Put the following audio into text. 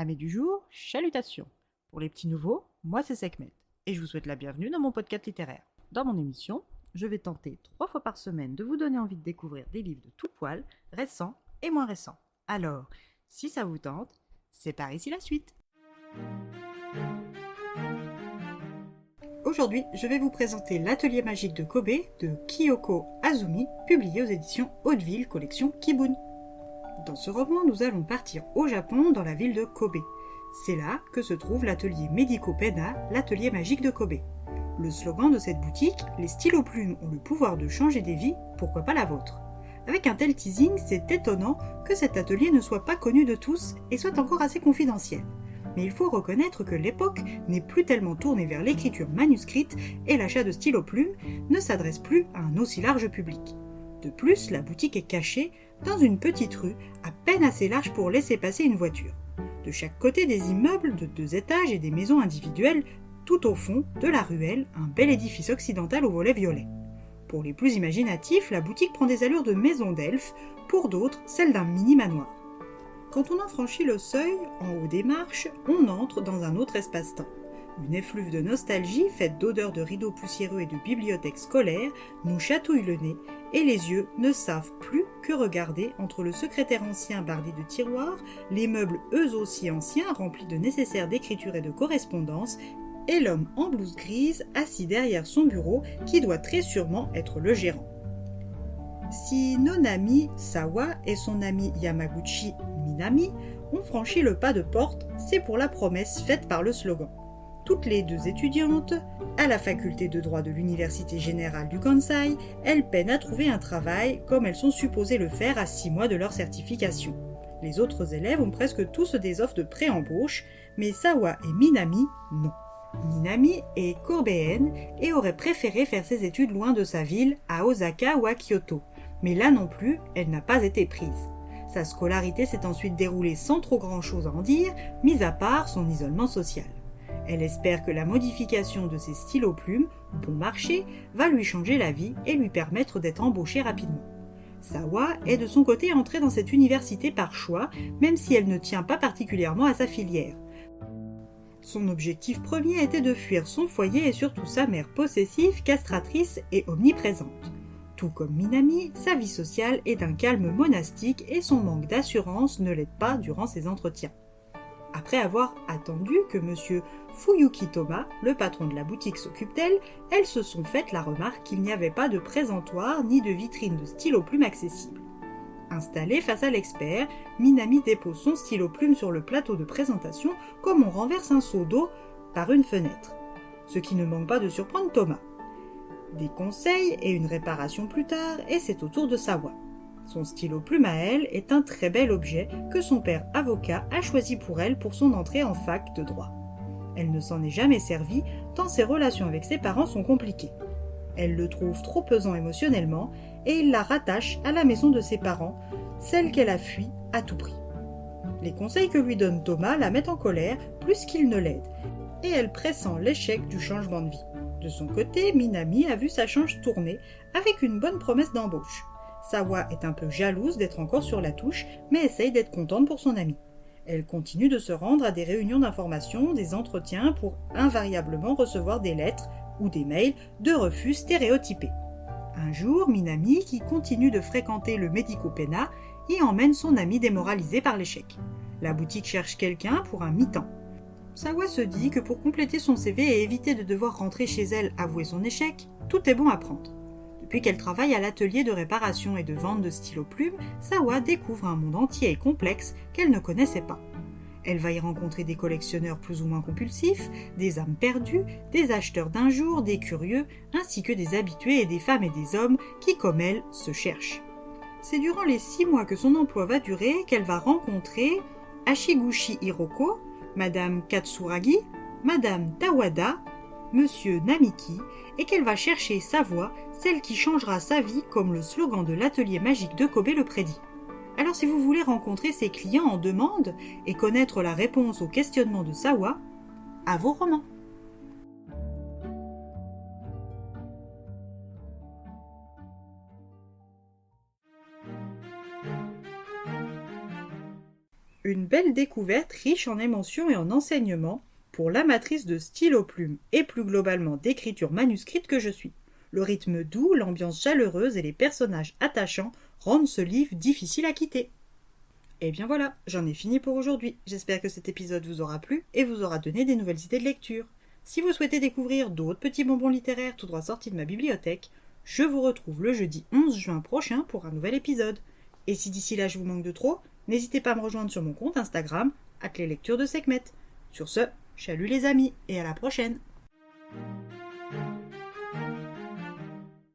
Amis du jour, chalutations. Pour les petits nouveaux, moi c'est Sekhmet et je vous souhaite la bienvenue dans mon podcast littéraire. Dans mon émission, je vais tenter 3 fois par semaine de vous donner envie de découvrir des livres de tout poil, récents et moins récents. Alors, si ça vous tente, c'est par ici la suite. Aujourd'hui, je vais vous présenter L'Atelier magique de Kobe de Kyoko Azumi, publié aux éditions Hauteville, collection Kibun. Dans ce roman, nous allons partir au Japon, dans la ville de Kobe. C'est là que se trouve l'atelier Medico Penna, l'atelier magique de Kobe. Le slogan de cette boutique, les stylos plumes ont le pouvoir de changer des vies, pourquoi pas la vôtre. Avec un tel teasing, c'est étonnant que cet atelier ne soit pas connu de tous et soit encore assez confidentiel. Mais il faut reconnaître que l'époque n'est plus tellement tournée vers l'écriture manuscrite et l'achat de stylos plumes ne s'adresse plus à un aussi large public. De plus, la boutique est cachée dans une petite rue à peine assez large pour laisser passer une voiture. De chaque côté des immeubles de 2 étages et des maisons individuelles, tout au fond de la ruelle, un bel édifice occidental au volet violet. Pour les plus imaginatifs, la boutique prend des allures de maison d'elfes, pour d'autres, celle d'un mini-manoir. Quand on en franchit le seuil, en haut des marches, on entre dans un autre espace-temps. Une effluve de nostalgie, faite d'odeurs de rideaux poussiéreux et de bibliothèques scolaires, nous chatouille le nez, et les yeux ne savent plus que regarder entre le secrétaire ancien bardé de tiroirs, les meubles eux aussi anciens remplis de nécessaires d'écriture et de correspondance, et l'homme en blouse grise assis derrière son bureau qui doit très sûrement être le gérant. Si Nonami Sawa et son ami Yamaguchi Minami ont franchi le pas de porte, c'est pour la promesse faite par le slogan. Toutes les 2 étudiantes, à la faculté de droit de l'Université générale du Kansai, elles peinent à trouver un travail comme elles sont supposées le faire à 6 mois de leur certification. Les autres élèves ont presque tous des offres de pré-embauche, mais Sawa et Minami, non. Minami est corbéenne et aurait préféré faire ses études loin de sa ville, à Osaka ou à Kyoto. Mais là non plus, elle n'a pas été prise. Sa scolarité s'est ensuite déroulée sans trop grand-chose à en dire, mis à part son isolement social. Elle espère que la modification de ses stylos plumes, bon marché, va lui changer la vie et lui permettre d'être embauchée rapidement. Sawa est de son côté entrée dans cette université par choix, même si elle ne tient pas particulièrement à sa filière. Son objectif premier était de fuir son foyer et surtout sa mère possessive, castratrice et omniprésente. Tout comme Minami, sa vie sociale est d'un calme monastique et son manque d'assurance ne l'aide pas durant ses entretiens. Après avoir attendu que M. Fuyuki Toma, le patron de la boutique, s'occupe d'elle, elles se sont faites la remarque qu'il n'y avait pas de présentoir ni de vitrine de stylo plume accessible. Installée face à l'expert, Minami dépose son stylo plume sur le plateau de présentation comme on renverse un seau d'eau par une fenêtre. Ce qui ne manque pas de surprendre Thomas. Des conseils et une réparation plus tard, et c'est au tour de Sawa. Son stylo plume à elle est un très bel objet que son père avocat a choisi pour elle pour son entrée en fac de droit. Elle ne s'en est jamais servie tant ses relations avec ses parents sont compliquées. Elle le trouve trop pesant émotionnellement et il la rattache à la maison de ses parents, celle qu'elle a fui à tout prix. Les conseils que lui donne Thomas la mettent en colère plus qu'il ne l'aide et elle pressent l'échec du changement de vie. De son côté, Minami a vu sa chance tourner avec une bonne promesse d'embauche. Sawa est un peu jalouse d'être encore sur la touche, mais essaye d'être contente pour son amie. Elle continue de se rendre à des réunions d'information, des entretiens pour invariablement recevoir des lettres ou des mails de refus stéréotypés. Un jour, Minami, qui continue de fréquenter le Medico Penna, y emmène son amie démoralisée par l'échec. La boutique cherche quelqu'un pour un mi-temps. Sawa se dit que pour compléter son CV et éviter de devoir rentrer chez elle avouer son échec, tout est bon à prendre. Depuis qu'elle travaille à l'atelier de réparation et de vente de stylos plumes, Sawa découvre un monde entier et complexe qu'elle ne connaissait pas. Elle va y rencontrer des collectionneurs plus ou moins compulsifs, des âmes perdues, des acheteurs d'un jour, des curieux, ainsi que des habitués et des femmes et des hommes qui, comme elle, se cherchent. C'est durant les 6 mois que son emploi va durer qu'elle va rencontrer Ashiguchi Hiroko, Madame Katsuragi, Madame Tawada, Monsieur Namiki, et qu'elle va chercher sa voie, celle qui changera sa vie comme le slogan de l'atelier magique de Kobe le prédit. Alors si vous voulez rencontrer ses clients en demande et connaître la réponse aux questionnements de Sawa, à vos romans. Une belle découverte riche en émotions et en enseignements pour l'amatrice de stylo plume et plus globalement d'écriture manuscrite que je suis. Le rythme doux, l'ambiance chaleureuse et les personnages attachants rendent ce livre difficile à quitter. Et bien voilà, j'en ai fini pour aujourd'hui. J'espère que cet épisode vous aura plu et vous aura donné des nouvelles idées de lecture. Si vous souhaitez découvrir d'autres petits bonbons littéraires tout droit sortis de ma bibliothèque, je vous retrouve le jeudi 11 juin prochain pour un nouvel épisode. Et si d'ici là je vous manque de trop, n'hésitez pas à me rejoindre sur mon compte Instagram, @leslecturesdeSekhmet. Sur ce, salut les amis et à la prochaine.